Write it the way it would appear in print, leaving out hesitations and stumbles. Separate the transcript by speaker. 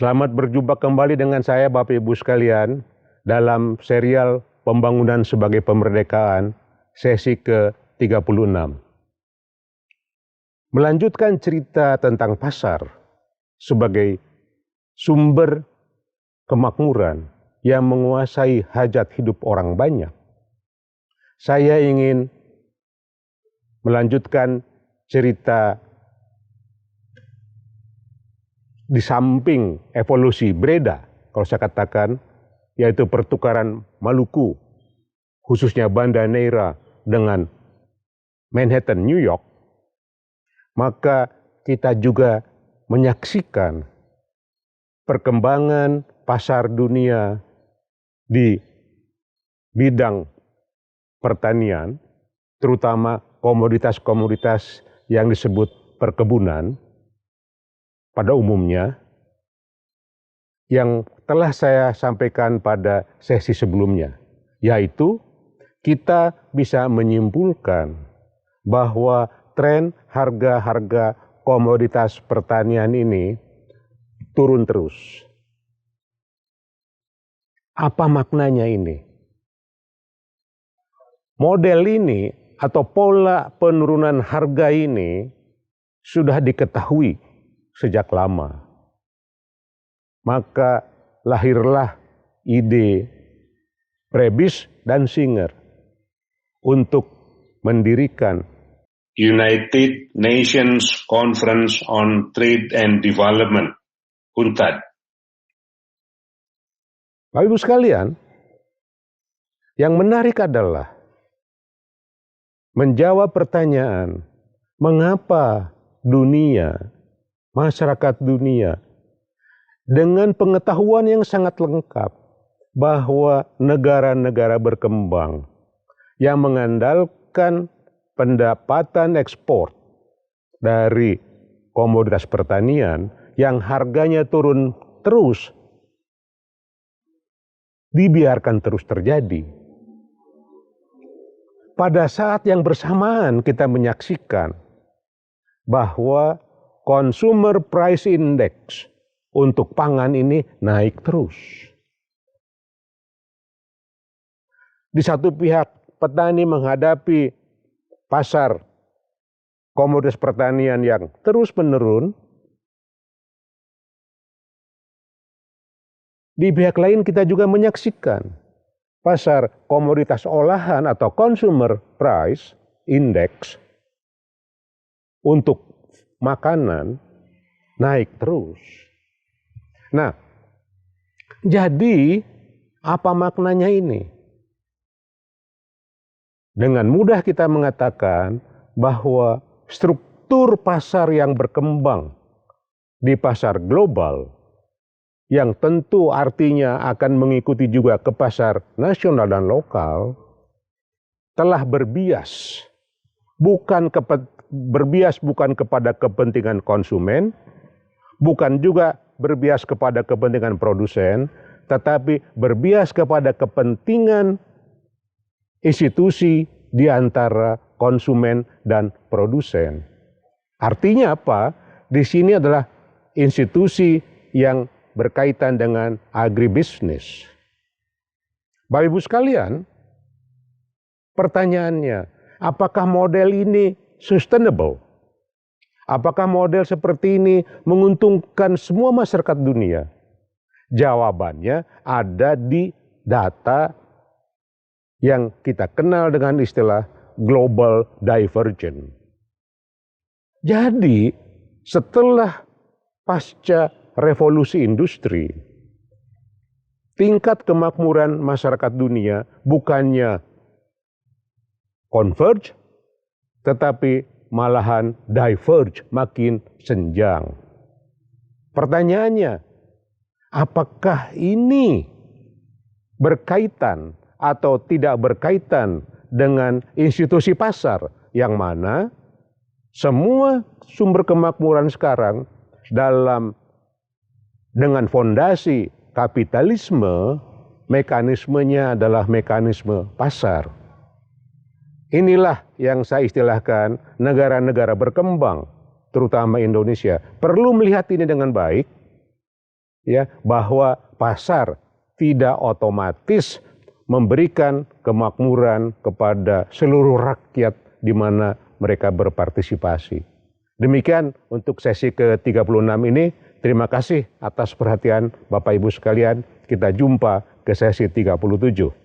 Speaker 1: Selamat berjumpa kembali dengan saya Bapak Ibu sekalian dalam serial Pembangunan sebagai Pemerdekaan sesi ke-36. Melanjutkan cerita tentang pasar sebagai sumber kemakmuran yang menguasai hajat hidup orang banyak. Saya ingin melanjutkan cerita di samping evolusi Breda, kalau saya katakan, yaitu pertukaran Maluku, khususnya Banda Neira dengan Manhattan, New York, maka kita juga menyaksikan perkembangan pasar dunia di bidang pertanian, terutama komoditas-komoditas yang disebut perkebunan pada umumnya, yang telah saya sampaikan pada sesi sebelumnya, yaitu kita bisa menyimpulkan bahwa tren harga-harga komoditas pertanian ini turun terus. Apa maknanya ini? Model ini atau pola penurunan harga ini sudah diketahui sejak lama. Maka lahirlah ide Prebisch dan Singer untuk mendirikan
Speaker 2: United Nations Conference on Trade and Development, UNCTAD.
Speaker 1: Bapak Ibu sekalian, yang menarik adalah menjawab pertanyaan, mengapa dunia, masyarakat dunia, dengan pengetahuan yang sangat lengkap bahwa negara-negara berkembang yang mengandalkan pendapatan ekspor dari komoditas pertanian yang harganya turun terus, dibiarkan terus terjadi. Pada saat yang bersamaan kita menyaksikan bahwa Consumer Price Index untuk pangan ini naik terus. Di satu pihak petani menghadapi pasar komoditas pertanian yang terus menurun. Di pihak lain kita juga menyaksikan pasar komoditas olahan atau Consumer Price Index untuk makanan naik terus. Nah, jadi apa maknanya ini? Dengan mudah kita mengatakan bahwa struktur pasar yang berkembang di pasar global, yang tentu artinya akan mengikuti juga ke pasar nasional dan lokal, telah berbias bukan kepada kepentingan konsumen, bukan juga berbias kepada kepentingan produsen, tetapi berbias kepada kepentingan institusi di antara konsumen dan produsen. Artinya apa? Di sini adalah institusi yang berkaitan dengan agribisnis. Bapak Ibu sekalian, pertanyaannya, apakah model ini sustainable? Apakah model seperti ini menguntungkan semua masyarakat dunia? Jawabannya ada di data yang kita kenal dengan istilah global divergence. Jadi setelah pasca revolusi industri, tingkat kemakmuran masyarakat dunia bukannya converge, tetapi malahan diverge, makin senjang. Pertanyaannya, apakah ini berkaitan atau tidak berkaitan dengan institusi pasar yang mana semua sumber kemakmuran sekarang dengan fondasi kapitalisme, mekanismenya adalah mekanisme pasar. Inilah yang saya istilahkan negara-negara berkembang, terutama Indonesia, perlu melihat ini dengan baik ya, bahwa pasar tidak otomatis memberikan kemakmuran kepada seluruh rakyat di mana mereka berpartisipasi. Demikian untuk sesi ke-36 ini. Terima kasih atas perhatian Bapak Ibu sekalian. Kita jumpa ke sesi 37.